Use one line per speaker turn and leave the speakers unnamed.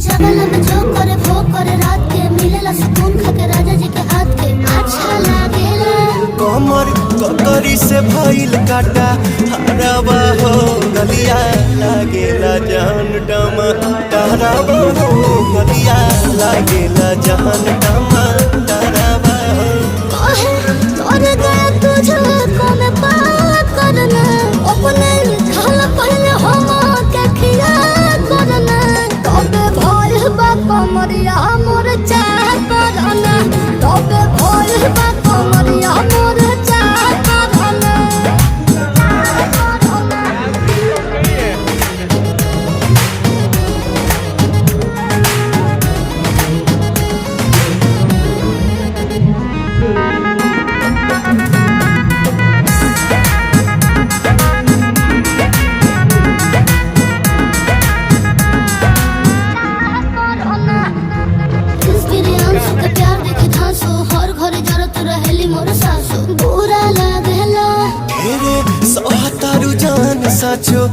जगला में जो करे वो करे रात के मिलेला सुकून खाके राजा जी के हाथ के अच्छा लागेला।
कमर ककरी से भइल काटा हराबा हो गलिया लागेला जान टमा डराबा हो गलिया लागेला जान टमा डराबा हो।
कहे तोरे गए तुझे को में बात करना अपने खाल पहले हम के खिया करना तबे भोल बा कमरिया मोर चाह करना तबे भोल बा कमरिया मोर चाह करना। प्यार देखे धांसो हर घरे जरत रहेली मोर सासो बुरा लागेला।
ढेरे सहतारू जान साचो